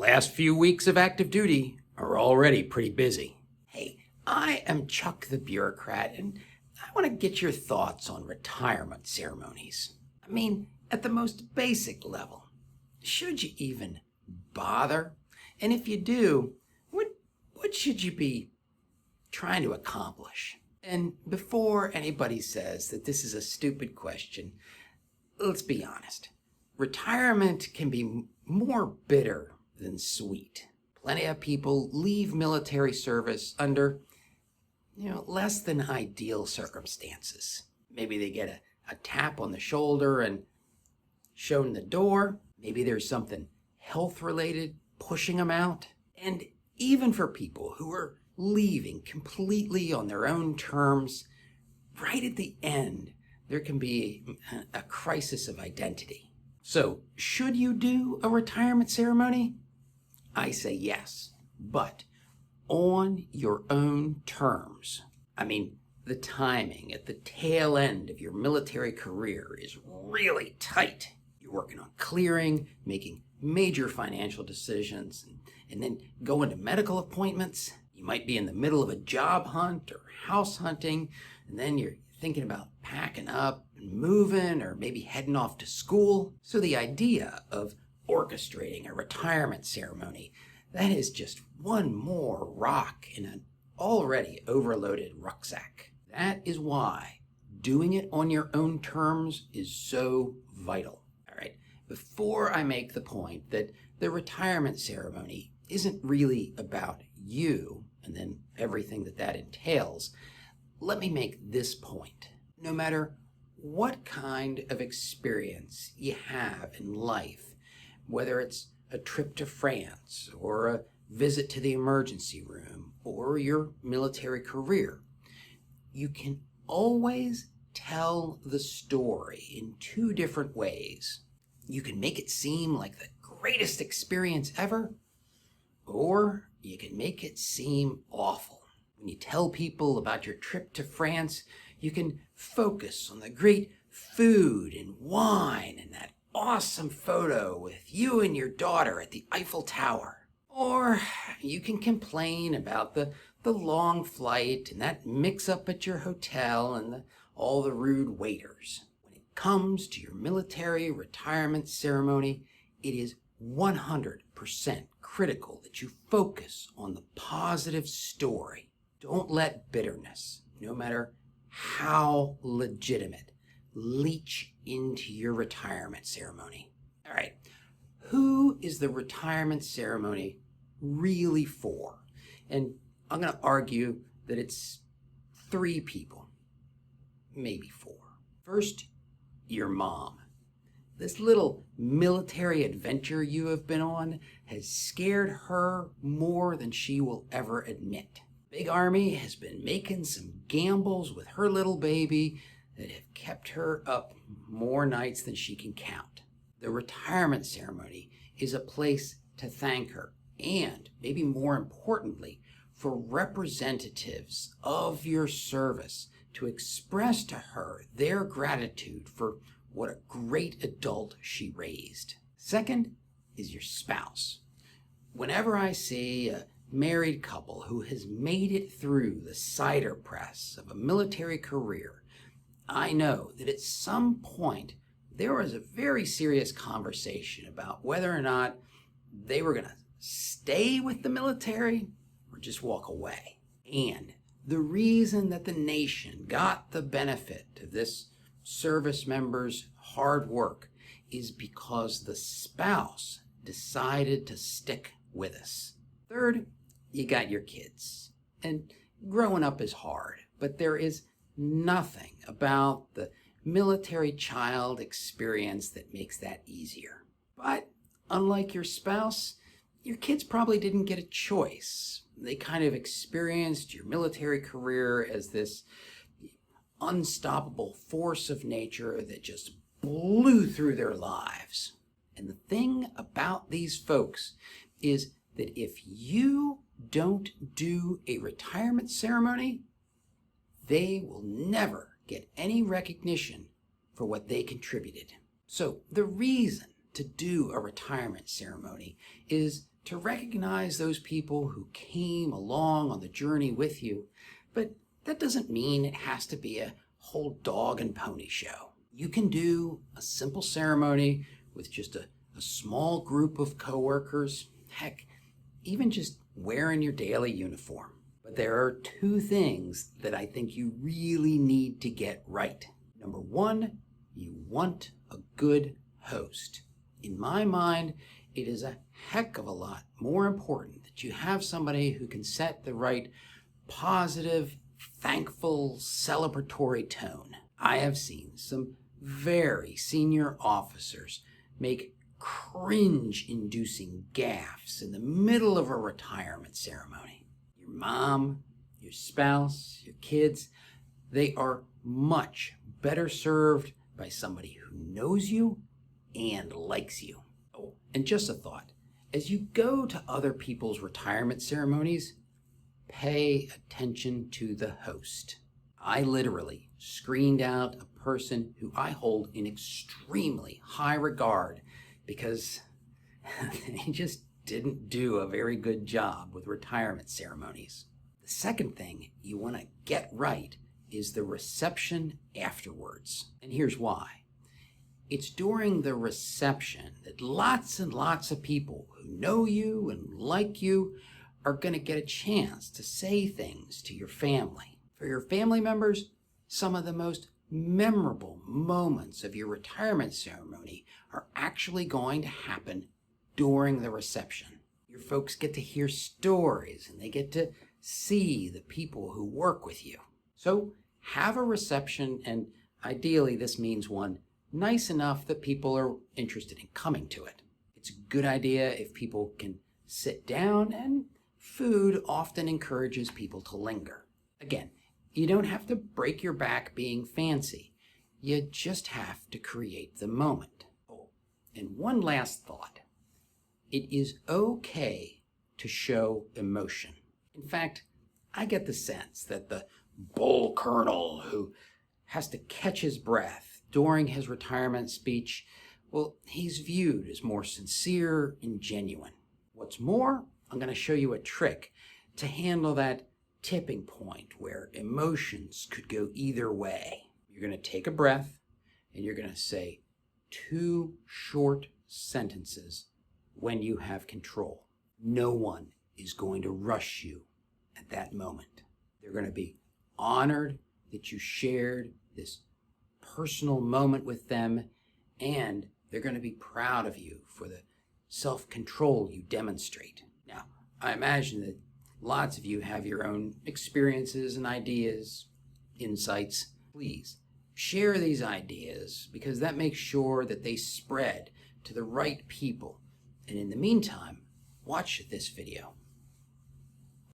last few weeks of active duty are already pretty busy. Hey, I am Chuck the bureaucrat, and I want to get your thoughts on retirement ceremonies. I mean, at the most basic level, should you even bother? And if you do, what should you be trying to accomplish? And before anybody says that this is a stupid question, let's be honest. Retirement can be more bitter than sweet. Plenty of people leave military service under, less than ideal circumstances. Maybe they get a tap on the shoulder and shown the door. Maybe there's something health-related pushing them out. And even for people who are leaving completely on their own terms, right at the end, there can be a crisis of identity. So, should you do a retirement ceremony? I say yes, but on your own terms. I mean, the timing at the tail end of your military career is really tight. You're working on clearing, making major financial decisions, and then going to medical appointments. You might be in the middle of a job hunt or house hunting, and then you're thinking about packing up and moving, or maybe heading off to school. So the idea of orchestrating a retirement ceremony, that is just one more rock in an already overloaded rucksack. That is why doing it on your own terms is so vital. All right, before I make the point that the retirement ceremony isn't really about you and then everything that entails, let me make this point. No matter what kind of experience you have in life, whether it's a trip to France or a visit to the emergency room or your military career, you can always tell the story in two different ways. You can make it seem like the greatest experience ever, or you can make it seem awful. When you tell people about your trip to France, you can focus on the great food and wine and that awesome photo with you and your daughter at the Eiffel Tower. Or you can complain about the long flight and that mix-up at your hotel and all the rude waiters. When it comes to your military retirement ceremony, it is 100% critical that you focus on the positive story. Don't let bitterness, no matter how legitimate, leach into your retirement ceremony. All right, who is the retirement ceremony really for? And I'm going to argue that it's 3 people, maybe 4. First, your mom. This little military adventure you have been on has scared her more than she will ever admit. Big Army has been making some gambles with her little baby that have kept her up more nights than she can count. The retirement ceremony is a place to thank her, and maybe more importantly, for representatives of your service to express to her their gratitude for what a great adult she raised. Second is your spouse. Whenever I see a married couple who has made it through the cider press of a military career, I know that at some point there was a very serious conversation about whether or not they were going to stay with the military or just walk away. And the reason that the nation got the benefit of this service member's hard work is because the spouse decided to stick with us. Third, you got your kids. And growing up is hard, but there is nothing about the military child experience that makes that easier. But unlike your spouse, your kids probably didn't get a choice. They kind of experienced your military career as this unstoppable force of nature that just blew through their lives. And the thing about these folks is that if you don't do a retirement ceremony, they will never get any recognition for what they contributed. So the reason to do a retirement ceremony is to recognize those people who came along on the journey with you, but that doesn't mean it has to be a whole dog and pony show. You can do a simple ceremony with just a small group of coworkers, heck, even just wearing your daily uniform. But there are two things that I think you really need to get right. Number one, you want a good host. In my mind, it is a heck of a lot more important that you have somebody who can set the right positive, thankful, celebratory tone. I have seen some very senior officers make cringe-inducing gaffes in the middle of a retirement ceremony. Your mom, your spouse, your kids, they are much better served by somebody who knows you and likes you. Oh, and just a thought, as you go to other people's retirement ceremonies, pay attention to the host. I literally screened out a person who I hold in extremely high regard because they just didn't do a very good job with retirement ceremonies. The second thing you want to get right is the reception afterwards. And here's why. It's during the reception that lots and lots of people who know you and like you are going to get a chance to say things to your family. For your family members, some of the most memorable moments of your retirement ceremony are actually going to happen during the reception. Your folks get to hear stories and they get to see the people who work with you. So have a reception, and ideally this means one nice enough that people are interested in coming to it. It's a good idea if people can sit down, and food often encourages people to linger. Again, you don't have to break your back being fancy. You just have to create the moment. Oh, and one last thought. It is okay to show emotion. In fact, I get the sense that the bull colonel who has to catch his breath during his retirement speech, well, he's viewed as more sincere and genuine. What's more, I'm going to show you a trick to handle that tipping point where emotions could go either way. You're going to take a breath and you're going to say 2 short sentences when you have control. No one is going to rush you at that moment. They're going to be honored that you shared this personal moment with them, and they're going to be proud of you for the self-control you demonstrate. Now, I imagine that lots of you have your own experiences and ideas, insights. Please share these ideas because that makes sure that they spread to the right people. And in the meantime, watch this video.